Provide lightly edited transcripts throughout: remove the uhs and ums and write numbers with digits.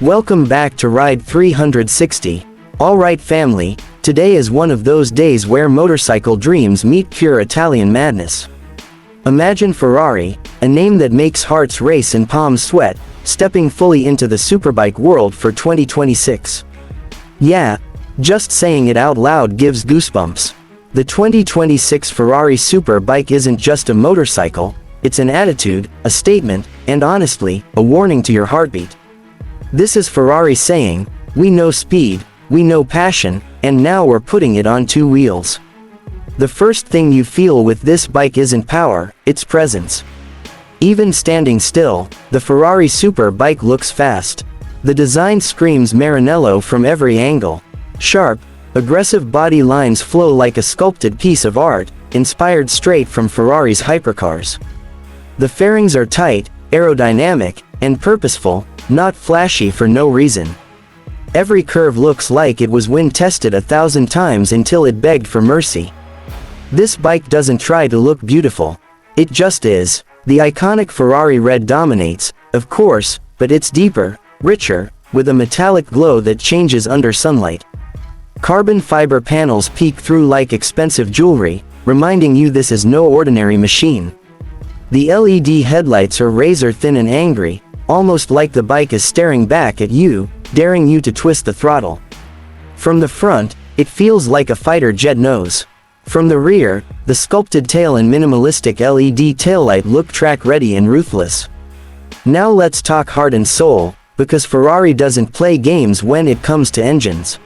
Welcome back to Ride 360. Alright family, today is one of those days where motorcycle dreams meet pure Italian madness. Imagine Ferrari, a name that makes hearts race and palms sweat, stepping fully into the superbike world for 2026. Yeah, just saying it out loud gives goosebumps. The 2026 Ferrari Superbike isn't just a motorcycle, it's an attitude, a statement, and honestly, a warning to your heartbeat. This is Ferrari saying, we know speed, we know passion, and now we're putting it on two wheels. The first thing you feel with this bike isn't power, it's presence. Even standing still, the Ferrari Superbike looks fast. The design screams Maranello from every angle. Sharp, aggressive body lines flow like a sculpted piece of art, inspired straight from Ferrari's hypercars. The fairings are tight, aerodynamic, and purposeful, not flashy for no reason. Every curve looks like it was wind tested 1,000 times until it begged for mercy. This bike doesn't try to look beautiful. It just is. The iconic Ferrari red dominates, of course, but it's deeper, richer, with a metallic glow that changes under sunlight. Carbon fiber panels peek through like expensive jewelry, reminding you this is no ordinary machine. The LED headlights are razor thin and angry, almost like the bike is staring back at you, daring you to twist the throttle. From the front, it feels like a fighter jet nose. From the rear, the sculpted tail and minimalistic LED taillight look track-ready and ruthless. Now let's talk heart and soul, because Ferrari doesn't play games when it comes to engines.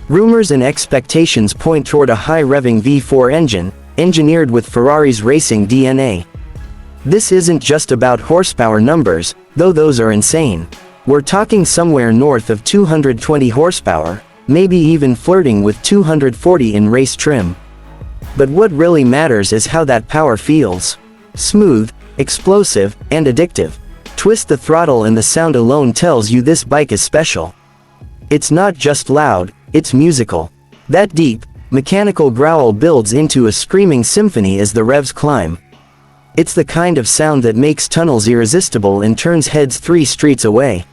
Rumors and expectations point toward a high-revving V4 engine, engineered with Ferrari's racing DNA. This isn't just about horsepower numbers, though those are insane. We're talking somewhere north of 220 horsepower, maybe even flirting with 240 in race trim. But what really matters is how that power feels. Smooth, explosive, and addictive. Twist the throttle and the sound alone tells you this bike is special. It's not just loud, it's musical. That deep, mechanical growl builds into a screaming symphony as the revs climb. It's the kind of sound that makes tunnels irresistible and turns heads 3 streets away.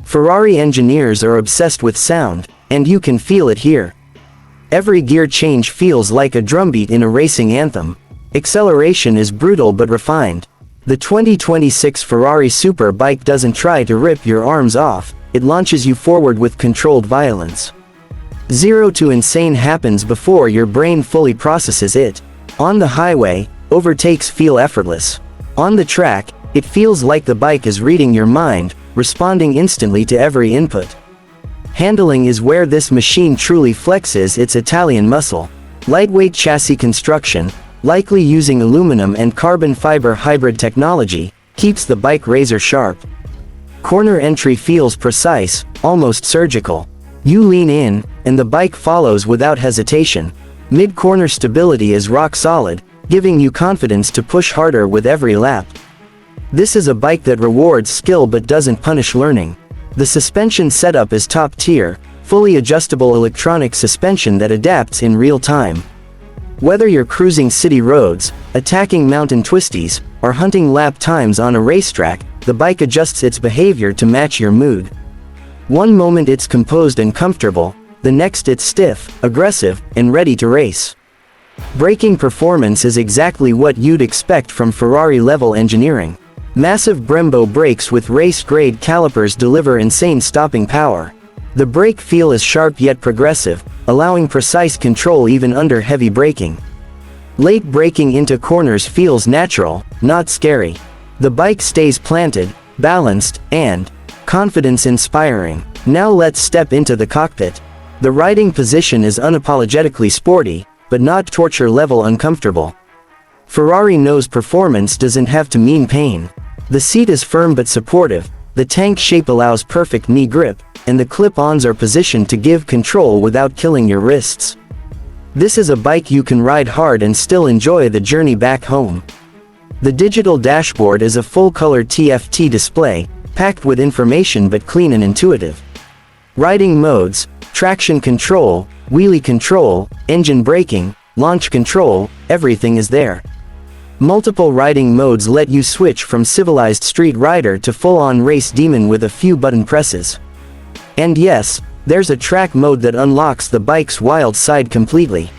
Ferrari engineers are obsessed with sound, and you can feel it here. Every gear change feels like a drumbeat in a racing anthem. Acceleration is brutal but refined. The 2026 Ferrari Superbike doesn't try to rip your arms off, it launches you forward with controlled violence. 0 to insane happens before your brain fully processes it. On the highway, overtakes feel effortless. On the track, it feels like the bike is reading your mind, responding instantly to every input. Handling is where this machine truly flexes its Italian muscle. Lightweight chassis construction, likely using aluminum and carbon fiber hybrid technology, keeps the bike razor sharp. Corner entry feels precise, almost surgical. You lean in, and the bike follows without hesitation. Mid-corner stability is rock solid, giving you confidence to push harder with every lap. This is a bike that rewards skill but doesn't punish learning. The suspension setup is top tier, fully adjustable electronic suspension that adapts in real time. Whether you're cruising city roads, attacking mountain twisties, or hunting lap times on a racetrack, the bike adjusts its behavior to match your mood. One moment it's composed and comfortable, the next it's stiff, aggressive, and ready to race. Braking performance is exactly what you'd expect from Ferrari-level engineering. Massive Brembo brakes with race-grade calipers deliver insane stopping power. The brake feel is sharp yet progressive, allowing precise control even under heavy braking. Late braking into corners feels natural, not scary. The bike stays planted, balanced, and confidence-inspiring. Now let's step into the cockpit. The riding position is unapologetically sporty, but not torture-level uncomfortable. Ferrari knows performance doesn't have to mean pain. The seat is firm but supportive, the tank shape allows perfect knee grip, and the clip-ons are positioned to give control without killing your wrists. This is a bike you can ride hard and still enjoy the journey back home. The digital dashboard is a full-color TFT display, packed with information but clean and intuitive. Riding modes, traction control, wheelie control, engine braking, launch control, everything is there. Multiple riding modes let you switch from civilized street rider to full-on race demon with a few button presses. And yes, there's a track mode that unlocks the bike's wild side completely.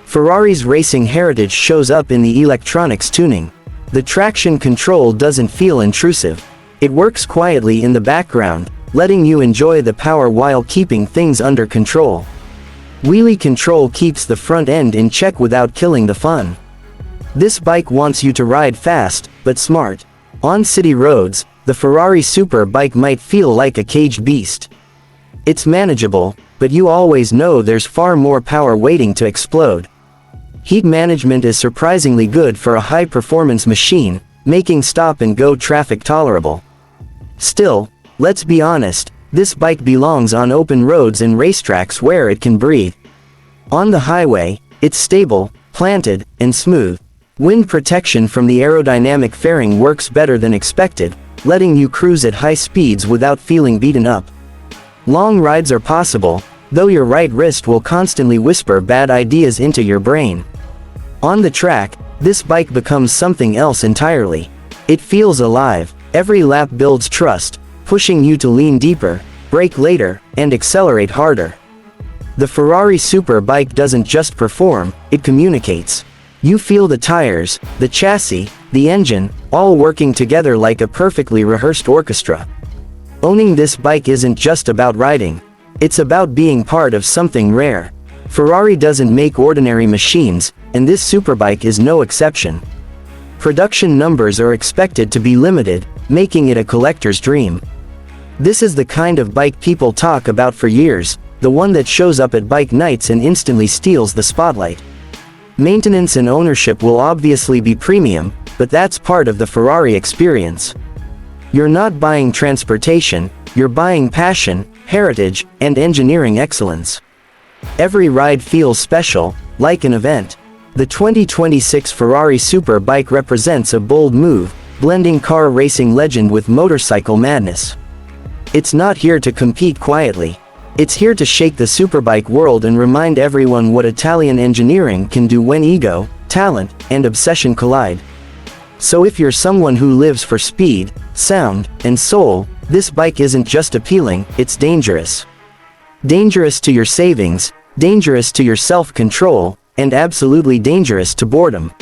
Ferrari's racing heritage shows up in the electronics tuning. The traction control doesn't feel intrusive. It works quietly in the background, letting you enjoy the power while keeping things under control. Wheelie control keeps the front end in check without killing the fun. This bike wants you to ride fast, but smart. On city roads, the Ferrari Superbike might feel like a caged beast. It's manageable, but you always know there's far more power waiting to explode. Heat management is surprisingly good for a high-performance machine, making stop-and-go traffic tolerable. Still, let's be honest, this bike belongs on open roads and racetracks where it can breathe. On the highway, it's stable, planted, and smooth. Wind protection from the aerodynamic fairing works better than expected, letting you cruise at high speeds without feeling beaten up. Long rides are possible, though your right wrist will constantly whisper bad ideas into your brain. On the track, this bike becomes something else entirely. It feels alive. Every lap builds trust, pushing you to lean deeper, brake later, and accelerate harder. The Ferrari Superbike doesn't just perform, it communicates. You feel the tires, the chassis, the engine, all working together like a perfectly rehearsed orchestra. Owning this bike isn't just about riding. It's about being part of something rare. Ferrari doesn't make ordinary machines, and this superbike is no exception. Production numbers are expected to be limited, making it a collector's dream. This is the kind of bike people talk about for years, the one that shows up at bike nights and instantly steals the spotlight. Maintenance and ownership will obviously be premium, but that's part of the Ferrari experience. You're not buying transportation, you're buying passion, heritage, and engineering excellence. Every ride feels special, like an event. The 2026 Ferrari Superbike represents a bold move, blending car racing legend with motorcycle madness. It's not here to compete quietly. It's here to shake the superbike world and remind everyone what Italian engineering can do when ego, talent, and obsession collide. So if you're someone who lives for speed, sound, and soul, this bike isn't just appealing, it's dangerous. Dangerous to your savings, dangerous to your self-control, and absolutely dangerous to boredom.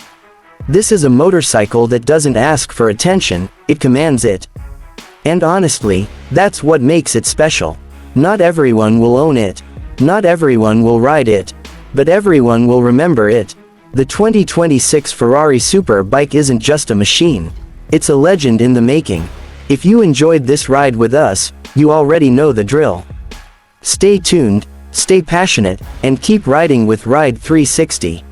This is a motorcycle that doesn't ask for attention, it commands it. And honestly, that's what makes it special. Not everyone will own it. Not everyone will ride it. But everyone will remember it. The 2026 Ferrari Superbike isn't just a machine. It's a legend in the making. If you enjoyed this ride with us, you already know the drill. Stay tuned, stay passionate, and keep riding with Ride 360.